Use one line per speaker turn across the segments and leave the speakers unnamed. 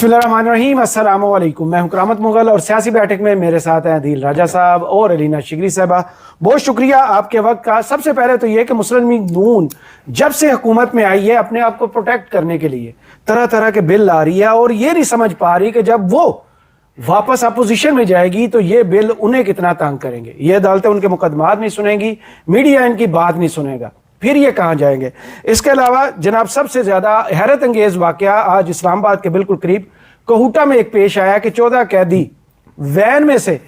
बिस्मिल्लाहिर्रहमानिर्रहीम, अस्सलाम वालेकुम। मैं हूं करामत मुगल और सियासी बैठक में मेरे साथ हैं अदील राजा साहब और अलीना शिगरी साहबा। बहुत शुक्रिया आपके वक्त का। सबसे पहले तो ये कि मुस्लिम लीग नून जब से हुकूमत में आई है अपने आप को प्रोटेक्ट करने के लिए तरह तरह के बिल ला रही है और ये नहीं समझ पा रही कि जब वो वापस अपोजिशन में जाएगी तो ये बिल उन्हें कितना तंग करेंगे। ये अदालतें उनके मुकदमात नहीं सुनेंगी, मीडिया इनकी बात नहीं सुनेगा, फिर ये कहाँ जाएंगे। इसके अलावा जनाब सबसे ज़्यादा हैरत अंगेज़ वाक़या आज इस्लामाबाद के बिल्कुल करीब कोहूटा में एक पेश आया कि 14 कैदी वैन में से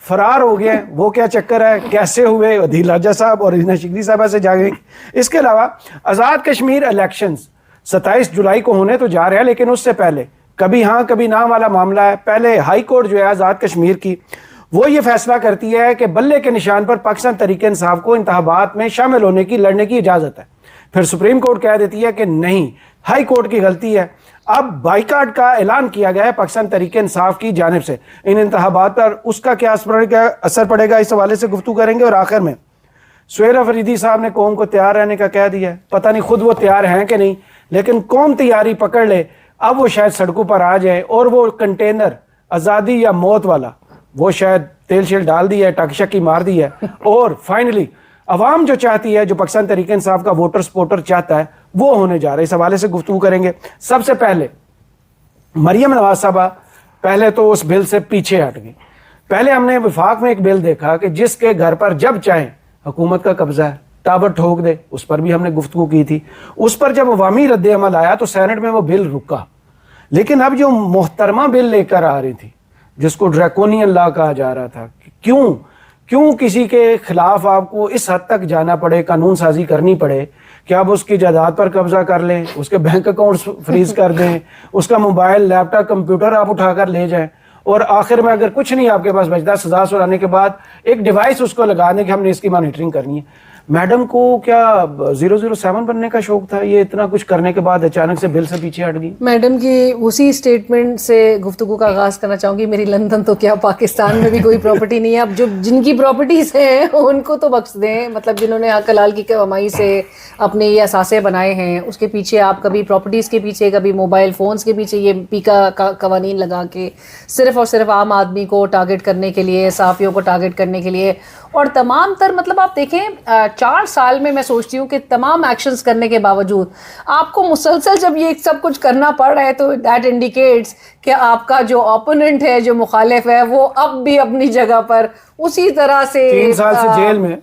फरार हो गए। वो क्या चक्कर है, कैसे हुए, अदील राजा साहब और अलीना शिगरी साहबा से जाएंगे। इसके अलावा आज़ाद कश्मीर इलेक्शंस 27 जुलाई को होने तो जा रहे हैं, लेकिन उससे पहले कभी हाँ कभी ना वाला मामला है। पहले हाई कोर्ट जो है आज़ाद कश्मीर की वो ये फैसला करती है कि बल्ले के निशान पर पाकिस्तान तहरीक इंसाफ को इंतखाबात में शामिल होने की, लड़ने की इजाज़त है। फिर सुप्रीम कोर्ट कह देती है कि नहीं, हाई कोर्ट की गलती है। अब बाइकाट का ऐलान किया गया है पाकिस्तान तहरीक इंसाफ की जानिब से इन इंतखाबात पर। उसका क्या असर पड़ेगा, इस हवाले से गुफ्तगू करेंगे। और आखिर में सुहेर अफरीदी साहब ने कौम को तैयार रहने का कह दिया है। पता नहीं खुद वो तैयार हैं कि नहीं, लेकिन कौम तैयारी पकड़ ले, अब वो शायद सड़कों पर आ जाए और वो कंटेनर आज़ादी या मौत वाला वो शायद तेल शेल डाल दिया है, टकशकी मार दी है। और फाइनली अवाम जो चाहती है, जो पाकिस्तान तहरीक इंसाफ का वोटर सपोर्टर चाहता है, वो होने जा रहा है। इस हवाले से गुफ्तगू करेंगे। सबसे पहले मरियम नवाज साहबा पहले तो उस बिल से पीछे हट गई। पहले हमने विफाक में एक बिल देखा कि जिसके घर पर जब चाहे हुकूमत का कब्जा है, टावर ठोक दे, उस पर भी हमने गुफ्तगू की थी। उस पर जब अवामी रद्द अमल आया तो सेनेट में वो बिल रुका। लेकिन अब जो मोहतरमा बिल लेकर आ रही थी, जिसको ड्रैकोनियन लॉ कहा जा रहा था, क्यों किसी के खिलाफ आपको इस हद तक जाना पड़े, कानून साजी करनी पड़े कि आप उसकी जायदाद पर कब्जा कर लें, उसके बैंक अकाउंट्स फ्रीज कर दें, उसका मोबाइल लैपटॉप कंप्यूटर आप उठाकर ले जाएं, और आखिर में अगर कुछ नहीं आपके पास बचता, सजा सुनाने के बाद एक डिवाइस उसको लगा दें कि हमने इसकी मॉनिटरिंग करनी है। मैडम को क्या 007 बनने का शौक था? ये इतना कुछ करने के बाद अचानक से बिल से पीछे हट गई।
मैडम की उसी स्टेटमेंट से गुफ्तगू का आगाज करना चाहूंगी। मेरी लंदन तो क्या, पाकिस्तान में भी कोई प्रॉपर्टी नहीं है। अब जो जिनकी प्रॉपर्टीज हैं उनको तो बख्श दें, मतलब जिन्होंने हक हलाल की कमाई से अपने ये असासे बनाए हैं, उसके पीछे आप कभी प्रॉपर्टीज के पीछे, कभी मोबाइल फोन्स के पीछे ये पीका कवानीन लगा के सिर्फ और सिर्फ आम आदमी को टारगेट करने के लिए, सहाफ़ियों को टारगेट करने के लिए, और तमाम तर मतलब आप देखें 4 साल में मैं सोचती हूँ कि तमाम एक्शंस करने के बावजूद आपको मुसलसल जब ये सब कुछ करना पड़ रहा है तो दैट इंडिकेट्स कि आपका जो ओपोनेंट है, जो मुखालिफ है, वो अब भी अपनी जगह पर उसी तरह से
3 साल से जेल में,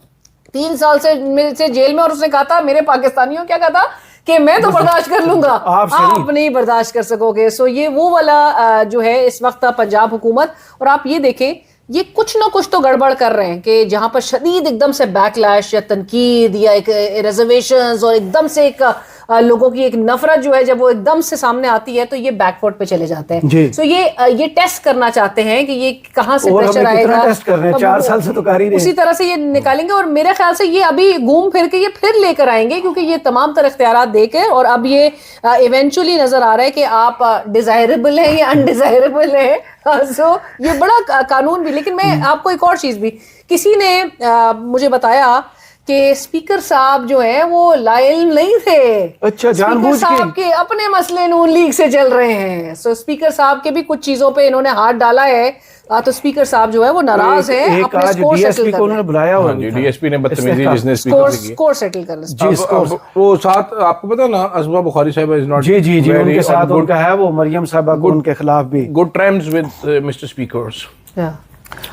3 साल से जेल में। और उसने कहा था, मेरे पाकिस्तानियों क्या कहा था कि मैं तो बर्दाश्त कर लूंगा, आप नहीं बर्दाश्त कर सकोगे। सो ये वो वाला जो है इस वक्त पंजाब हुकूमत। और आप ये देखें, ये कुछ ना कुछ तो गड़बड़ कर रहे हैं कि जहां पर शदीद एकदम से बैकलैश या तनकीद या एक रिजर्वेशंस और एकदम से एक लोगों की एक नफरत जो है, जब वो एकदम से सामने आती है तो ये बैकफुट पे चले जाते हैं। सो ये टेस्ट करना चाहते हैं कि ये कहां से प्रेशर आएगा।
टेस्ट कर रहे हैं, 4 साल से तो कर ही रहे हैं।
उसी तरह से ये निकालेंगे और मेरे ख्याल से ये अभी घूम फिर के ये फिर लेकर आएंगे, क्योंकि ये तमाम तरह इख्तियारात देकर और अब ये इवेंचुअली नजर आ रहा है कि आप डिजायरेबल हैं या अनडिजायरेबल हैं। सो ये बड़ा कानून भी। लेकिन मैं आपको एक और चीज भी, किसी ने मुझे बताया कि स्पीकर साहब जो है वो लायल नहीं थे।
अच्छा, जानबूझ के
साहब के अपने मसले नून लीग से चल रहे हैं। सो स्पीकर साहब के भी कुछ चीजों पे इन्होंने हाथ डाला है, तो स्पीकर साहब जो है वो नाराज है। अपने स्कोर सेटल
को उन्होंने बुलाया हुआ,
डीएसपी ने बदतमीजी जिसने
स्कोर सेटल कर लिया।
वो साथ आपको पता ना, अज़मा बुखारी साहब इज नॉट,
जी उनके साथ उनका है वो मरियम साहबा को उनके खिलाफ भी
good terms with mister speakers.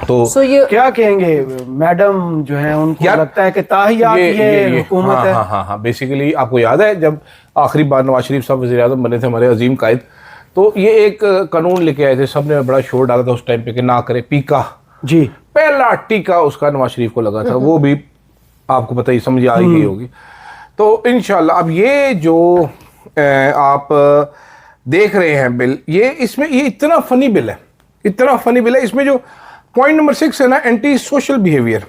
तो ये क्या कहेंगे मैडम जो है, उनको लगता है कि ताहियात ये हुकूमत है।
हाँ, बेसिकली आपको याद है जब आखिरी बार नवाज शरीफ साहब वज़ीर आज़म बने थे, हमारे अजीम कायद, तो ये एक कानून लेके आए थे, सबने बड़ा शोर डाला था उस टाइम पे कि ना करे पीका।
जी,
पहला टीका उसका नवाज शरीफ को लगा था, वो भी आपको पता ही, समझ आ ही गई होगी। तो इंशाल्लाह अब ये जो आप देख रहे हैं बिल, ये इसमें ये इतना फनी बिल है, इतना फनी बिल है। इसमें जो पॉइंट नंबर 6 है ना, एंटी सोशल बिहेवियर,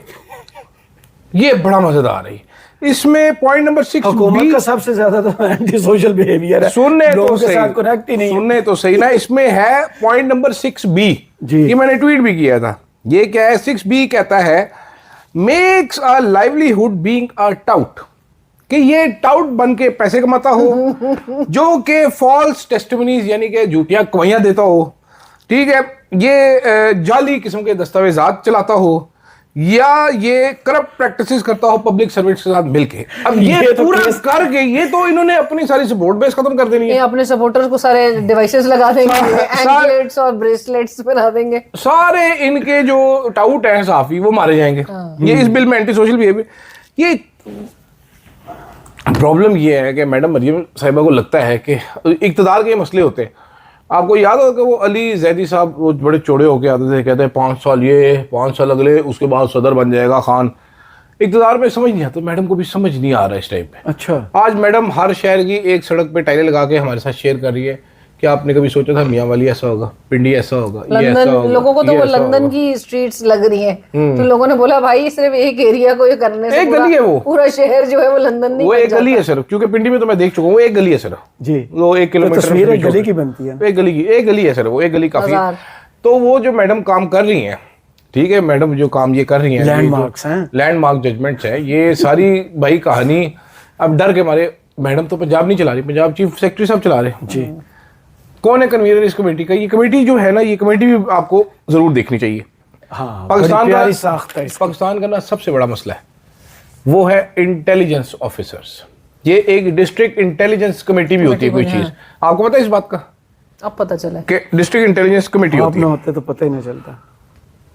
ये बड़ा मजेदार है। इसमें पॉइंट नंबर 6
हुकूमत का सबसे ज्यादा तो एंटी सोशल बिहेवियर है,
सुनने तो
सही, साथ कनेक्ट ही नहीं,
सुनने तो सही ना। इसमें है पॉइंट नंबर 6B, ये मैंने ट्वीट भी किया था। ये क्या है? 6B कहता है, makes a livelihood being a taut कि ये टाउट बन के पैसे कमाता हो, जो कि फॉल्स टेस्टिमनीज यानी कि झूठियां गवाहियां देता हो, ठीक है, ये जाली किस्म के दस्तावेजात चलाता हो, या ये करप्ट प्रैक्टिसेस करता हो पब्लिक सर्विस के साथ मिलके। अब ये
तो
पूरा करके ये तो इन्होंने अपनी सारी सपोर्ट बेस खत्म कर देनी
ये
है।
अपने सपोर्टर्स को सारे डिवाइसेस लगा देंगे, एंकलेट्स और ब्रेसलेट्स बना देंगे।
सारे इनके जो टाउट हैं सहाफी वो मारे जाएंगे। ये इस बिल में एंटी सोशल बिहेवियर, ये प्रॉब्लम ये है कि मैडम मरियम साहिबा को लगता है कि इक्तदार के मसले होते हैं। आपको याद होगा कि वो अली जैदी साहब वो बड़े चौड़े होके आते थे, कहते हैं 5 साल ये 5 साल अगले, उसके बाद सदर बन जाएगा खान। इक्तदार में समझ नहीं आता, मैडम को भी समझ नहीं आ रहा इस टाइम पे।
अच्छा,
आज मैडम हर शहर की एक सड़क पे टाइलें लगा के हमारे साथ शेयर कर रही है कि आपने कभी सोचा था मियाँ वाली ऐसा होगा, पिंडी ऐसा होगा, ये ऐसा
लंदन,
होगा,
लोगों को तो
ये
वो
ऐसा
लंदन
होगा।
की स्ट्रीट्स लग रही हैं, तो लोगों ने बोला भाई सिर्फ एक एरिया को ये करने से
एक गली है वो।
पूरा शहर जो है वो लंदन नहीं
वो
बन
एक गली
जाता।
है सिर्फ, क्योंकि पिंडी में तो मैं देख चुका हूँ, वो एक गली है सिर्फ।
जी,
वो 1
तो
किलोमीटर
तस्वीर एक गली की बनती है।
एक गली है सर, वो एक गली काफी है।
बाजार।
तो वो जो मैडम काम कर रही हैं, ठीक है, मैडम जो काम ये कर रही हैं,
लैंडमार्क्स हैं,
लैंडमार्क जजमेंट्स हैं, ये सारी भाई कहानी अब डर के मारे मैडम तो पंजाब नहीं चला रही, पंजाब चीफ सेक्रेटरी साहब चला रहे हैं।
जी,
कौन है कन्वीनर इस कमेटी का? ये कमेटी जो है ना, ये कमेटी भी आपको जरूर देखनी चाहिए।
हाँ,
पाकिस्तान
बड़ी
का
प्यारी साख्त है इसकी।
पाकिस्तान का ना सबसे बड़ा मसला है वो है इंटेलिजेंस ऑफिसर्स। ये एक डिस्ट्रिक्ट इंटेलिजेंस कमेटी भी होती है कोई चीज, आपको पता है इस बात का
अब पता चला
कि डिस्ट्रिक्ट इंटेलिजेंस कमेटी
आप
होती
ना
है?
होते तो पता ही नहीं चलता।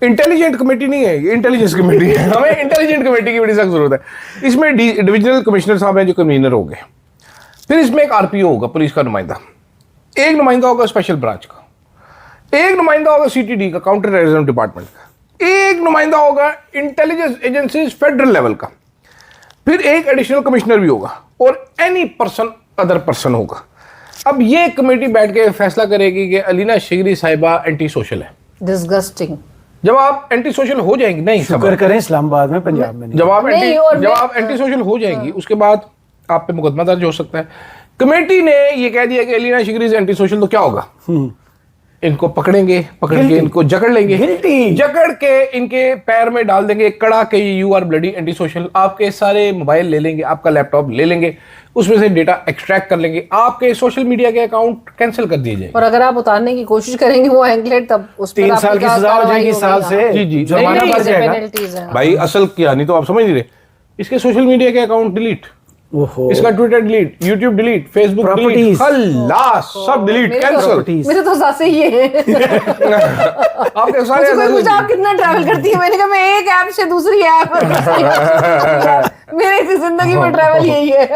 इंटेलिजेंट कमेटी नहीं है, ये इंटेलिजेंस कमेटी है। हमें इंटेलिजेंट कमेटी की बड़ी सख्त जरूरत है। इसमें डिविजनल कमिश्नर साहब हैं जो कन्वीनर हो गए, फिर इसमें एक आरपीओ होगा, पुलिस का नुमाइंदा, एक नुमाइंदा होगा स्पेशल ब्रांच का, एक नुमाइंदा होगा सीटीडी का, काउंटर टेररिज्म डिपार्टमेंट का, एक नुमाइंदा होगा इंटेलिजेंस एजेंसीज फेडरल लेवल का, फिर एक एडिशनल कमिश्नर भी होगा, और एनी पर्सन अदर पर्सन होगा। अब ये कमेटी बैठ के फैसला करेगी कि अलीना शिगरी साहिबा एंटी सोशल है।
डिस्गस्टिंग।
जब आप एंटी सोशल हो जाएंगी, नहीं
शुक्र करें इस्लामाबाद में, पंजाब में नहीं।
जब आप
नहीं, और
जब
मैं-
आप एंटी सोशल हो जाएंगी, उसके बाद आप पे मुकदमा दर्ज हो सकता है। कमेटी ने ये कह दिया कि अलीना शिगरी एंटी सोशल, तो क्या होगा? इनको पकड़ के इनको जकड़ लेंगे,
Guilty।
जकड़ के इनके पैर में डाल देंगे कड़ा के you are bloody anti social. आपके सारे मोबाइल ले लेंगे, आपका लैपटॉप ले लेंगे, उसमें से डेटा एक्सट्रैक्ट कर लेंगे, आपके सोशल मीडिया के अकाउंट कैंसिल कर दिए जाएंगे।
और अगर आप उतारने की कोशिश करेंगे वो एंकलेट, तब उस पर
3 साल की सजा हो जाएगी, साल से
जी, जी।
जुर्माना
नहीं,
बढ़ जाएगा।
पेनल्टीज हैं।
भाई असल कहानी तो आप समझ नहीं रहे। इसके सोशल मीडिया के अकाउंट डिलीट,
ओहो,
इसका Twitter delete, YouTube delete, Facebook delete,
Properties।
खल्लास, सब डिलीट,
मेरे तो-
कैंसिल।
Properties।
मेरे तो सासे ये है।
आपके सारे
मुझे कोई पूछा आप कितना ट्रैवल करती है, मैंने कहा मैं एक ऐप से दूसरी ऐप। मेरी जिंदगी में ट्रैवल यही है।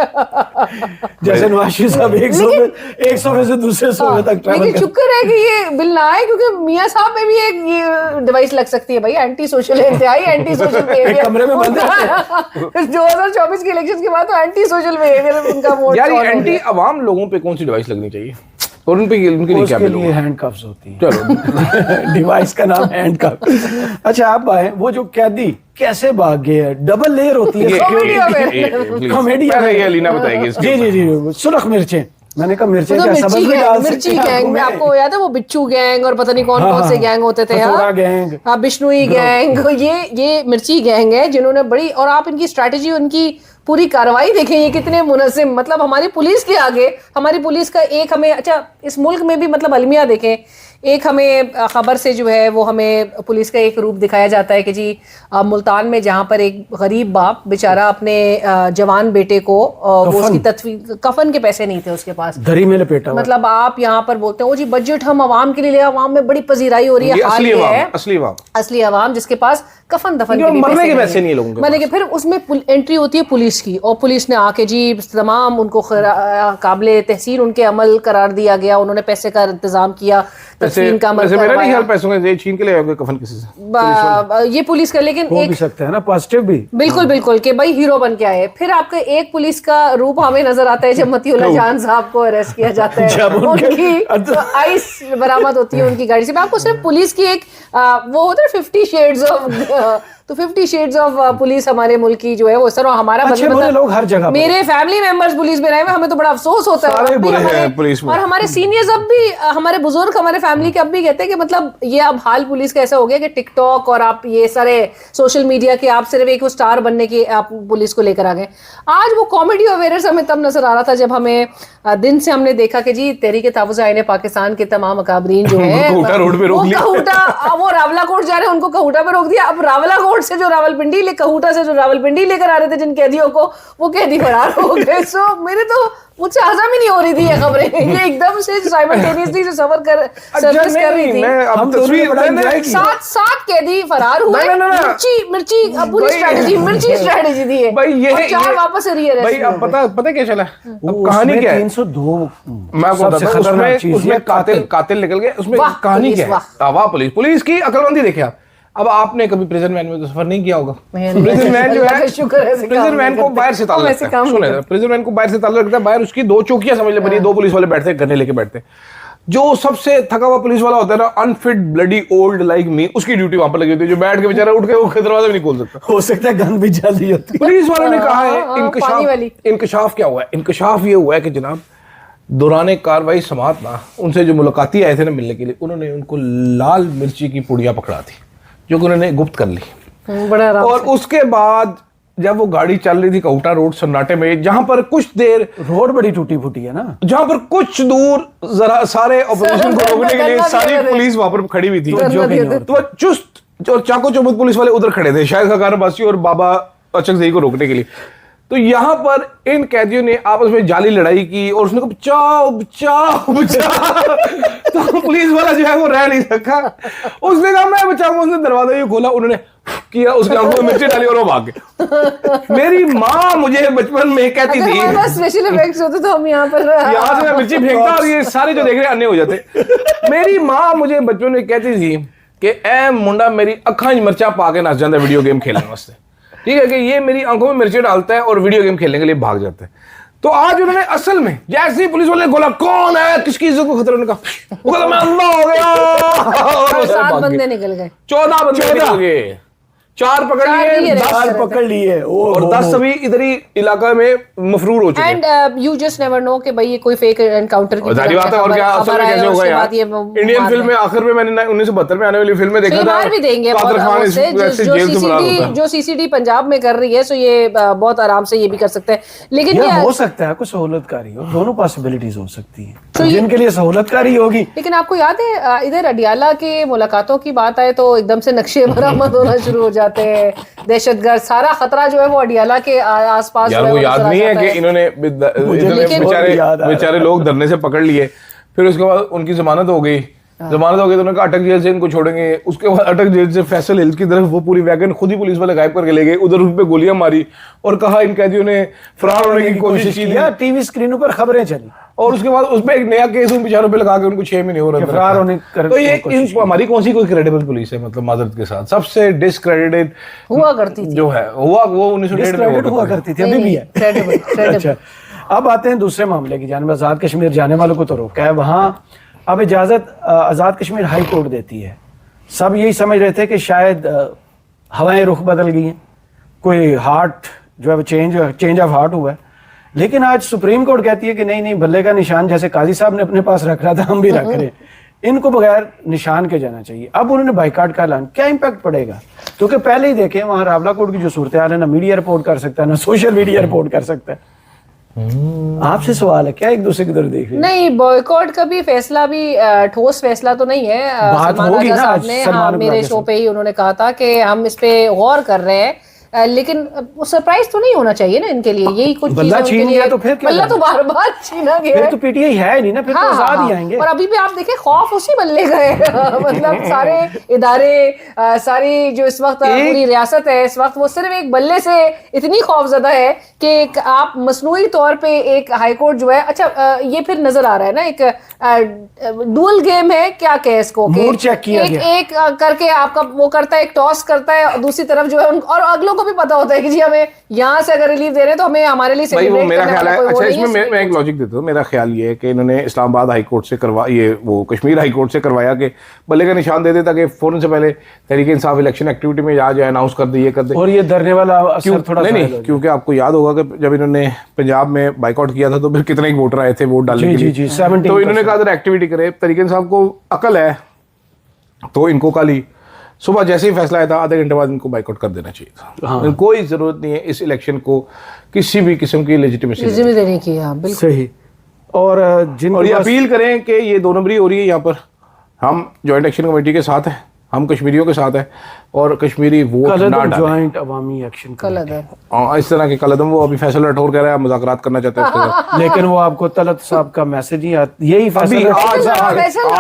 जैसे नवाज शरीफ साहब 100 में से दूसरे 100 में तक ट्रैवल
लेकिन
कर।
शुक्र है कि ये बिल ना आए, क्योंकि मियां साहब में भी एक ये डिवाइस लग सकती है भाई, एंटी सोशल है, इंतहाई एंटी सोशल बिहेवियर।
कमरे में बंद
2024 के इलेक्शन के बाद तो एंटी सोशल बिहेवियर उनका मोड
यार ये
ऑन हो
एंटी
गया।
अवाम लोगों पे कौन सी डिवाइस लगनी चाहिए, और उन पे उनके लिए क्या
उसके
बिल
लिए
होगा?
हैंडकफ्स होती है।
चलो
डिवाइस का नाम हैंडकफ। अच्छा, आप आए, वो जो कैदी कैसे भाग गए हैं, डबल लेयर होती है
Comedy
कॉमेडी।
ये अलीना बताएगी इसके
जी जी जी, सुरख मिर्चें, मैंने कहा मिर्चें क्या सबज में डाल सकते
मिर्ची
हैं
गैंग
आंखों
में, आपको याद है वो बिच्छू गैंग और पता नहीं कौन
हाँ,
कौन से
हाँ।
गैंग होते थे।
हथौड़ा
हाँ
गैंग।
हाँ, बिश्नोई गैंग, ये मिर्ची गैंग है जिन्होंने बड़ी, और आप इनकी स्ट्रैटेजी, उनकी पूरी कार्रवाई देखें, ये कितने मुनज़्ज़म, मतलब हमारी पुलिस के आगे, हमारी पुलिस का एक हमें, अच्छा इस मुल्क में भी मतलब अलमिया देखें, एक हमें खबर से जो है वो हमें पुलिस का एक रूप दिखाया जाता है कि जी मुल्तान में जहाँ पर एक गरीब बाप बेचारा अपने जवान बेटे को वो उसकी कफन के पैसे नहीं थे उसके पास,
दरी में लपेटा हुआ।
मतलब आप यहाँ पर बोलते हैं ओ जी बजट हम आवाम के लिए ले, आवाम में बड़ी पजीराई हो रही है, हाल
असली
ये
अवाम,
है
असली अवाम,
असली आवाम जिसके पास कफन दफन
जो
के लिए
मरने के
नहीं
पैसे नहीं है लोगों के
मरने के, फिर उसमें एंट्री होती है पुलिस की, और पुलिस ने आके जी तमाम उनको काबिले तहसीन उनके अमल करार दिया गया, उन्होंने पैसे का इंतजाम किया, तदफीन का अमल
मेरा नहीं
करवाया।
ख्याल पैसों के छीन के ले आएंगे कफन किसी से।
ये पुलिस का, लेकिन
हो भी
एक
सकता है ना पॉजिटिव भी।
बिल्कुल बिल्कुल कि भाई हीरो बन के आए। फिर आपका एक पुलिस का रूप हमें नजर आता है जब मतीउल्लाह जान साहब को अरेस्ट किया जाता है,
जब
उनकी आइस बरामद होती है उनकी गाड़ी से। मैं आपको सिर्फ पुलिस की एक वो होता है 50 शेड्स ऑफ तो 50 शेड्स ऑफ पुलिस हमारे मुल्क की जो है वो सर, हमारा
अच्छे बुरे लोग हर जगह पर।
मेरे फैमिली मेंबर्स पुलिस में रहे हुए, हमें तो बड़ा अफसोस होता है।
सारे
अब भी
बुरे हैं
हमारे-
पुलिस में।
और हमारे सीनियर्स अब भी, हमारे बुजुर्ग, हमारे फैमिली के अब भी कहते हैं कि मतलब ये अब हाल पुलिस का ऐसा हो गया कि टिकटॉक और आप ये सारे सोशल मीडिया के आप सिर्फ एक स्टार बनने की आप पुलिस को लेकर आ गए। आज वो कॉमेडी अवेयरनेस हमें तब नजर आ रहा था जब हमें दिन से हमने देखा कि जी तहरीक ताफुज़ आईन पाकिस्तान के तमाम अकाबरीन जो है
कहूटा रोड पे रोक लिया।
वो रावलाकोट जा रहे हैं, उनको कहूटा पे रोक दिया। अब रावलाकोट से जो रावलपिंडी कहूटा से जो रावलपिंडी लेकर आ रहे थे जिन कैदियों को, वो कैदी फरार हो गए। सो मेरे तो मुझसे हजम ही नहीं हो रही थी ये खबरें, ये एकदम से साइमल्टेनियसली जो सर्विस कर रही थी।
मैं अब
हम दोनों
तस्वीर
ने बड़ा enjoy किया।
सात कैदी फरार हुए। मिर्ची पूरी स्ट्रेटजी, मिर्ची स्ट्रेटजी दी है
भाई ये
और 4 वापस रिअरेस्ट
भाई अब पता क्या चला, अब कहानी क्या है,
302
मैं आपको बताता हूं, उसमें कातिल निकल गए। उसमें
वाह,
कहानी
पुलिस,
क्या है, वाह पुलिस की अक्लमंदी देखिए आप। अब आपने कभी प्रिजन वैन में तो सफर नहीं किया होगा। प्रिजन वैन जो है, प्रिजन वैन को बाहर से ताला लगता है। सुने, प्रिजन वैन को बाहर से ताला लगता है, बाहर उसकी 2 चौकियां समझ ले बनी, 2 पुलिस वाले बैठते हैं, गन्ने लेके बैठते हैं। जो सबसे थका हुआ पुलिस वाला होता है ना, unfit bloody old like me, उसकी ड्यूटी वहां पर लगी होती है, जो बैठ के बेचारा उठ के वो दरवाजा भी नहीं खोल सकता।
हो सकता है गन भी जल्दी होती है।
पुलिस वालों ने कहा है इंकशाफ क्या हुआ है, इंकशाफ ये हुआ है कि जनाब दौरान कार्रवाई समात ना उनसे जो मुलाकाती आए थे ना मिलने के लिए, उन्होंने उनको लाल मिर्ची की पुड़िया पकड़ा थी जो कि उन्होंने गुप्त कर ली।
बड़ा
और उसके बाद जब वो गाड़ी चल रही थी कहूटा रोड सन्नाटे में, जहां पर कुछ देर
रोड बड़ी टूटी फूटी है ना,
जहां पर कुछ दूर जरा सारे ऑपरेशन को रोकने के लिए सारी पुलिस वहां पर खड़ी हुई थी, तो चुस्त और चाको चौबंद पुलिस वाले उधर खड़े थे, शायद खकार बासी और बाबा अचकजई को रोकने के लिए। तो यहां पर इन कैदियों ने आपस में जाली लड़ाई की और उसने कहा बचाओ बचाओ बचाओ। तो पुलिस वाला जो है वो रह नहीं सका, उसने कहा मैं बचाऊंगा, उसने दरवाजा ही खोला, उन्होंने किया, उसके आंखों में मिर्ची डाली और वो भाग गए। मेरी माँ मुझे बचपन में कहती थी,
स्पेशल इफेक्ट्स होते तो हम यहाँ पर
यहाँ से मैं मिर्ची फेंकता और ये सारे जो देख रहे हैं अन्य हो जाते। मेरी माँ मुझे बचपन में कहती थी कि ए मुंडा मेरी अखा च मिर्चा पा के नस जाता है वीडियो गेम खेलने वास्ते, ठीक है, कि ये मेरी आंखों में मिर्ची डालता है और वीडियो गेम खेलने के लिए भाग जाता है। तो आज उन्होंने असल में जैसे ही पुलिस वाले ने बोला कौन है, किसकी इज्जत को खतरा, उन्होंने कहा वो कहता मैं अंधा हो गया और
7 बंदे निकल गए,
14 बंदे निकल गए, 4 पकड़ लिए,
10 पकड़ लिए
और 10 सभी इधर ही इलाका में मफरूर हो चुके हैं।
And you just never know कि भाई ये कोई फेक एनकाउंटर की
जारी बात है, और क्या असल में कैसे होगा यार। इंडियन फिल्म में आखिर में मैंने 1972 में आने वाली फिल्म में देखा था,
भी देंगे
कादर खान जेल से फरार होता है।
जो सीसीडी पंजाब में कर रही है, सो ये बहुत आराम से ये भी कर सकते हैं। लेकिन
ये हो सकता है कुछ सहूलतकारी हो, दोनों पॉसिबिलिटीज हो सकती है,
तो
जिनके लिए सहूलतकारी होगी।
लेकिन आपको याद है इधर अडियाला के मुलाकातों की बात आए तो एकदम से नक्शे बरामद होना शुरू हो जाते हैं, दहशतगर्द सारा खतरा जो है वो अडियाला के आसपास
यार। वो याद नहीं है कि इन्होंने बेचारे लोग धरने से पकड़ लिए, फिर उसके बाद उनकी जमानत हो गई, तो उन्होंने कहा अटक जेल से इनको छोड़ेंगे। उसके बाद अटक जेल से फैसल हिल की तरफ वो पूरी वैगन खुद ही पुलिस वाले गायब करके ले गए, उधर उन पे गोलियां मारी और कहा इन कैदियों ने फरार होने की कोशिश की थी।
टीवी स्क्रीनों पर खबरें चली
और उसके बाद उसमें एक नया केस उन बेचारों पे लगा के उनको 6 महीने हो रहे
फरार होने
तो ये हमारी कौन सी कोई क्रेडिबल पुलिस है, मतलब माजरत के साथ सबसे डिस्क्रेडिटेड
हुआ करती थी,
जो है हुआ वो 1963 में
हुआ करती थी, अभी भी है। अच्छा, अब आते हैं दूसरे मामले की जानिब। आजाद कश्मीर जाने वालों को तो रोका है, वहाँ अब इजाजत आजाद कश्मीर हाई कोर्ट देती है। सब यही समझ रहे थे कि शायद हवाएं रुख बदल गई हैं, कोई हार्ट जो है वो चेंज ऑफ हार्ट हुआ है, लेकिन आज सुप्रीम कोर्ट कहती है कि नहीं नहीं, बल्ले का निशान जैसे काजी साहब ने अपने पास रख रहा था हम भी रख रहे हैं, इनको बगैर निशान के जाना चाहिए। अब उन्होंने बाइकाट का ऐलान, क्या इम्पैक्ट पड़ेगा? क्योंकि पहले ही देखें वहां रावलाकोट की जो सूरत हाल है, ना मीडिया रिपोर्ट कर सकता है ना सोशल मीडिया रिपोर्ट कर सकता है। आपसे सवाल है, क्या एक दूसरे की तरफ देख रहे हैं?
नहीं, बॉयकॉट का भी फैसला भी ठोस फैसला तो नहीं है। सलमान राजा साहब ने मेरे शो पे ही उन्होंने कहा था कि हम इस पे गौर कर रहे हैं, लेकिन सरप्राइज तो नहीं होना चाहिए ना इनके लिए। यही कुछ
बल्ला छीन गया तो फिर क्या?
बल्ला तो बार बार छीना गया,
फिर तो पीटीआई है नहीं ना, फिर तो आजाद ही आएंगे।
और अभी भी आप देखें खौफ उसी बल्ले का है। मतलब सारे इदारे, सारी जो इस वक्त पूरी रियासत है इस वक्त, वो सिर्फ एक बल्ले से इतनी खौफजदा है कि आप मसनूई तौर पे एक हाईकोर्ट जो है, अच्छा ये फिर नजर आ रहा है ना, एक डुअल गेम है, क्या कहे इसको,
मूड चेक किया
एक करके आपका वो करता है, एक टॉस करता है, दूसरी तरफ जो है और अगलों को भी पता होता है कि जी हमें यहाँ से अगर रिलीफ दे रहे हैं तो हमें हमारे लिए
भाई वो
celebrate
मेरा
करने
ख्याल
वाला
है,
कोई वो
अच्छा
नहीं
इसमें
है।
मैं एक लॉजिक देता हूँ। मेरा ख्याल ये है कि इन्होंने इस्लामाबाद हाई कोर्ट से करवा, ये वो कश्मीर हाई कोर्ट से करवाया कि बल्ले का निशान दे दे ताकि फौरन से पहले तहरीक इंसाफ इलेक्शन एक्टिविटी में आ जाए, अनाउंस कर दे, ये कर दे।
और ये धरने वाला असर थोड़ा
नहीं
ज़ाहिर
नहीं,
हो
क्योंकि आपको याद होगा कि जब इन्होंने पंजाब में बाइकआउट किया था तो फिर कितने ही वोटर आए थे वोट डालने
जी,
के लिए।
जी, जी, 17%
तो इन्होंने कहा अगर एक्टिविटी करे, तरीके इंसाफ को अकल है तो इनको कल ही सुबह जैसे ही फैसला आया था आधे घंटे बाद इनको बाइकआउट कर देना चाहिए था।
हाँ।
कोई जरूरत नहीं है इस इलेक्शन को किसी भी किस्म की लेजिटिमेसी
Legitimacy देने की, हाँ बिल्कुल।
सही। और जिन
और ये अपील करें कि ये 2 नंबरी हो रही है यहाँ पर, हम जॉइंट एक्शन कमेटी के साथ हैं, हम कश्मीरियों के साथ हैं और कश्मीरी वोट ना डालें।
ज्वाइंट अवामी एक्शन
कल अदर
इस तरह के कलदम वो अभी फैसल राठौर कह रहा है मुज़ाकरात करना चाहते हैं उसके साथ।
लेकिन वो आपको तलत साहब का मैसेज ही यही
अभी
फैसला
फैसल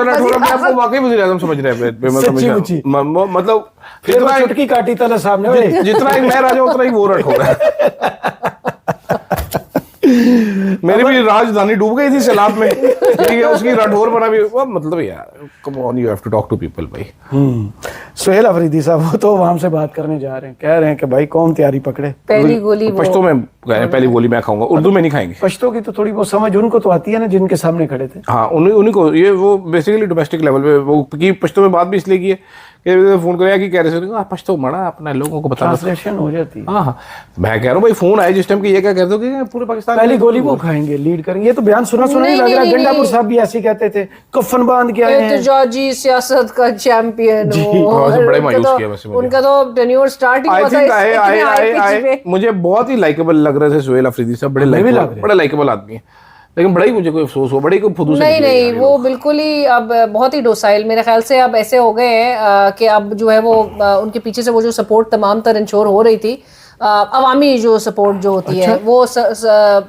राठौर अपने आप को वाकई वज़ीर आज़म समझ रहे हैं।
सच्ची मुच्ची।
मतलब
फिर वो चुटकी काटी तलत साहब ने।
जितना ही मैं राजा उतना ही वो राठौर है। मेरी भी राजधानी डूब गई थी सैलाब में, ठीक है, उसकी राठौर बना भी मतलब यार come on, you have to talk to people भाई।
सुहेल अफरीदी साहब वो तो वहां से बात करने जा रहे हैं, कह रहे हैं कि भाई कौन तैयारी पकड़े।
पहली गोली वो
पश्तो में कह रहे हैं पहली गोली मैं खाऊंगा, उर्दू में नहीं खाएंगे।
पश्तो की तो थोड़ी बहुत समझ उनको तो आती है ना जिनके सामने खड़े थे।
हाँ उन्हीं को ये वो बेसिकली डोमेस्टिक लेवल पे वो की पश्तो में बात भी इसलिए की है कि फोन कराया कि कह रहे थे पश्तो मड़ा अपना लोगों को बता,
ट्रांसलेशन हो जाती है।
हाँ हाँ मैं कह रहा हूँ भाई फोन आए जिस टाइम की ये क्या कहते हो कि पूरे पाकिस्तान
पहली गोली वो खाएंगे, लीड करेंगे। ये तो बयान सुना ही
नहीं,
लग रहा है।
नहीं,
गंडापुर
नहीं।
साहब भी ऐसे ही कहते थे, कफन बांध के आए हैं।
एहतजाजी सियासत का चैंपियन हो।
हाँ, से बड़े
उनका
मायूस
तो-
किया वैसे मुझे।
उनका तो टेन्योर स्टार्ट ही
आई
हुआ था
थिंक
इतने high pitch पे।
मुझे बहुत ही लाइकेबल लग रहे थे सुहेल अफरीदी साहब, बड़े
हमें भी लग
लाइकेबल
रहे
बड़े लाइकेबल आदमी है, लेकिन बड़ा ही मुझे कोई अफसोस हो, बड़ी कोई फुदू से
नहीं
निकले
नहीं
यार ये
वो
लोग।
बिल्कुल ही अब बहुत ही डोसाइल मेरे ख्याल से अब ऐसे हो गए हैं कि अब जो है वो उनके पीछे से वो जो सपोर्ट तमाम तर इंश्योर हो रही थी, अवामी जो सपोर्ट जो होती है वो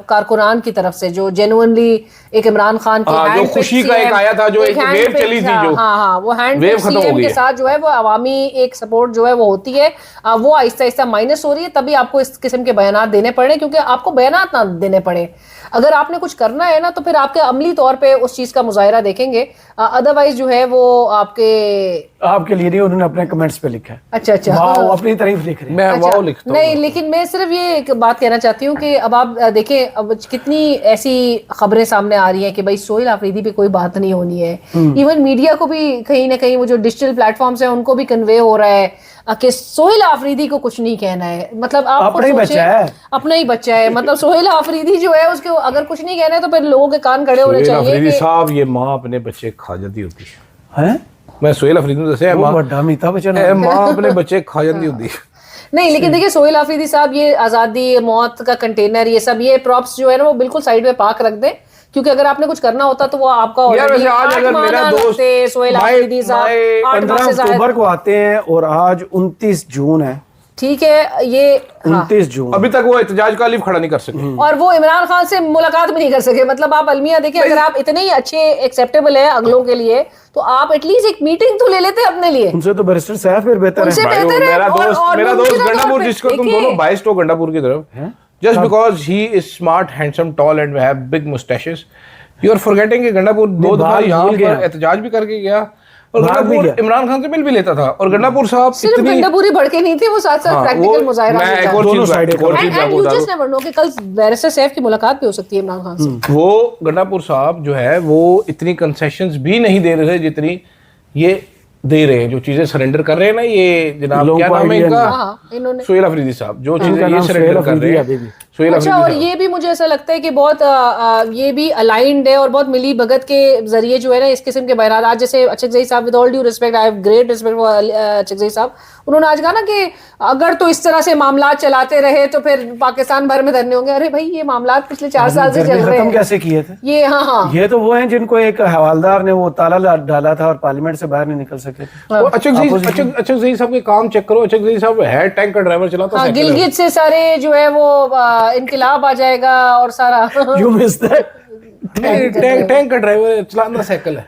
कारकुनान की तरफ से जो जेन्युइनली एक इमरान खान की
हाँ, जो
handpicked
खुशी का एक
CM
आया था, जो एक
handpicked
wave चली थी
था,
जो,
हाँ हाँ वो हैंड
wave खत्म हो
सीएम
गई
के
है।
साथ जो है वो अवामी एक सपोर्ट जो है वो होती है, वो आहिस्ता आहिस्ता माइनस हो रही है। तभी आपको इस किस्म के बयानात देने पड़े, क्योंकि आपको बयानात ना देने पड़े। अगर आपने कुछ करना है ना तो फिर आपके अमली तौर पे उस चीज का मुजाहिरा देखेंगे, अदरवाइज जो है वो
आपके लिए नहीं, उन्होंने अपने कमेंट्स पे लिखा है।
अच्छा अच्छा
वाह, अपनी तारीफ लिख रहे हैं।
मैं
अच्छा,
वाओ लिखता हूँ।
नहीं लेकिन मैं सिर्फ ये एक बात कहना चाहती हूँ कि अब आप देखें अब कितनी ऐसी खबरें सामने आ रही हैं कि भाई सोहेल आफरीदी पे कोई बात नहीं होनी है। इवन मीडिया को भी कहीं ना कहीं वो जो डिजिटल प्लेटफॉर्म्स हैं उनको भी कन्वे हो रहा है कि सोहेल आफरीदी को कुछ नहीं कहना है। मतलब आप
अपना ही बच्चा है।
अपना ही बच्चा है, मतलब सोहेल आफरीदी जो है उसको अगर कुछ नहीं कहना है तो फिर लोगों के कान खड़े होने
सुहेल
चाहिए
अफरीदी
कि
साहब ये माँ अपने बच्चे खा जाती होती है।
हैं?
मैं सुहेल अफरीदी ने दसे
वो
माँ
बड़ा अमिताभ बच्चन है।
माँ अपने बच्चे खा जाती होती है।
नहीं लेकिन देखिए सोहेल आफरीदी साहब ये आज़ादी मौत का कंटेनर ये सब ये प्रॉप्स जो है ना वो बिल्कुल साइड में पार्क रख दें, क्योंकि अगर आपने कुछ करना होता तो वो आपका
यार
already
वैसे आज
8
अगर
माह
मेरा
ना
दोस्त
लगते, सोहेल आफरीदी साहब 8 माह
15
से ज्यादा-
अक्टूबर को आते हैं और आज 29 जून है।
ठीक है ये हाँ।
29 जून।
अभी तक वो एहतजाज का अलीफ खड़ा नहीं कर सके।
और वो इमरान खान से मुलाकात भी नहीं कर सके। मतलब आप अलमिया देखिए, अगर आप इतने ही अच्छे एक्सेप्टेबल है अगलों के लिए तो आप एटलीस्ट एक मीटिंग तो ले लेते अपने लिए।
उनसे तो बैरिस्टर साहब फिर बेहतर
उनसे
है।
भाई, वो
बेहतर है।
मेरा
और
दोस्त
मुमकिन
गंडापुर
तौर पे
जिसको तुम
देखिए-
दोनों बाइस्ड हो गंडापुर की तरफ, just because he is smart handsome tall and have big moustaches, you are forgetting कि गंडापुर 2 दफा
बात
यहाँ
भूल गया।
पर एहतजाज भी करके गया और
भाग भी
गंडापुर
गया।
इमरान खान से मिल भी लेता था। और गंडापुर साहब
सिर्फ
इतनी
गंडापुरी भड़के नहीं थे, वो साथ साथ
हाँ,
प्रैक्टिकल
वो-
मुजाहिरा
मैं
भी
एक
था।
और
दोनों
चीज
साइड
एक और चीज
एंड
आपको
यू
बता
जस्ट
दूं।
नेवर नो कि कल बैरिस्टर सैफ की मुलाकात भी हो सकती है इमरान खान से।
वो गंडापुर साहब जो है वो इतनी कंसेशंस भी नहीं दे रहे थे जितनी ये दे रहे हैं। जो चीजें सरेंडर कर रहे हैं ना ये जनाब
लोगों
क्या
को
नाम है
idea
इनका,
हाँ, इन्होंने
सोहेल अफरीदी साहब, जो चीजें
इनका
ये
नाम सोहेल
सरेंडर कर
अफरीदी
रहे
है अभी भी।
हैं सोहेल
अच्छा,
अफरीदी
और
साहब।
ये भी मुझे ऐसा लगता है कि बहुत ये भी अलाइंड है और बहुत मिली भगत के जरिए जो है ना इस किस्म के बयान। आज जैसे अचकजई साहब, with all due respect, I have great respect for Achakzai साहब, उन्होंने आज कहा ना कि अगर तो इस तरह से मामला चलाते रहे तो फिर पाकिस्तान भर में धरने होंगे। अरे भाई ये मामला पिछले 4 साल से चल रहे
खत्म
हैं।
कैसे किए थे?
ये हाँ हाँ
ये तो वो हैं जिनको एक हवालदार ने वो ताला डाला था और पार्लियामेंट से बाहर नहीं निकल सके थे।
और अचकजई साहब के काम चेक करो। अचकजई साहब है टैंक का ड्राइवर चलाता
हाँ,
साइकिल है।
गिलगित से सारे जो है वो इनकलाब आ जाएगा और सारा
यू मिस दैट।
टैंक का ड्राइवर चलाना साइकिल है।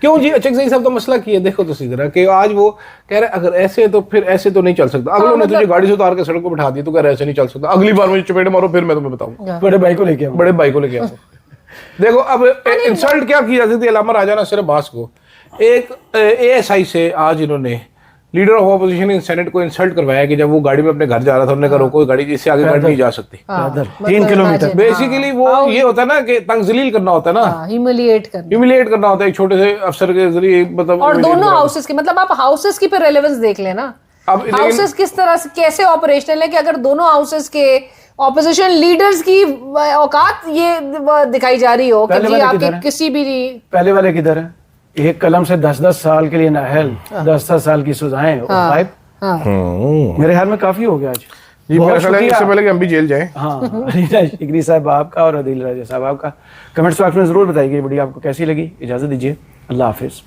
क्यों जी? अचकजई साहब का मसला किया देखो तो सीधा कि आज वो कह रहे अगर ऐसे तो फिर ऐसे तो नहीं चल सकता। अगलों ने तुझे गाड़ी से उतार के सड़क को बिठा दी तो कह रहे ऐसे नहीं चल सकता, अगली बार मुझे चपेट मारो फिर मैं तुम्हें बताऊंगा।
बड़े भाई को लेके आओ।
बड़े भाई को लेके आओ। देखो अब इंसल्ट क्या की जाती थी अल्लामा राजा नासिर अब्बास को। एक ASI से आज इन्होंने leader of opposition in senate को इंसल्ट करवाया कि जब वो गाड़ी में अपने घर जा रहा था, उन्होंने कहा रोको गाड़ी, इससे आगे गाड़ी नहीं जा सकती।
पैदल 3 किलोमीटर।
बेसिकली वो ये होता है ना कि तंगजलील करना होता है ना,
ह्यूमिलिएट करना,
ह्यूमिलिएट करना होता है एक छोटे से अफसर के जरिए, मतलब।
और दोनों हाउसेस की, मतलब आप हाउसेस की पे रेलेवेंस देख लेना,
अब
हाउसेस किस तरह से कैसे ऑपरेशनल है कि अगर दोनों हाउसेस के ऑपोजिशन लीडर्स की औकात ये दिखाई जा रही हो कि
पहले
जी
वाले
आपके
किधर है?
किसी भी
पहले वाले किधर है? एक कलम से 10-10 साल के लिए नाहल, 10-10 साल की सजाएं और पाइप। मेरे ख्याल में काफी हो गया आज।
जी,
बहुत
मेरा ख्याल है
शुक्रिया।
इससे पहले कि हम भी जेल जाएं।
हाँ, अलीना शिकरी साहब आपका और अदील राजा साहब आपका कमेंट्स बॉक्स में जरूर बताइए वीडियो आपको कैसी लगी। इजाजत दीजिए, अल्लाह हाफिज।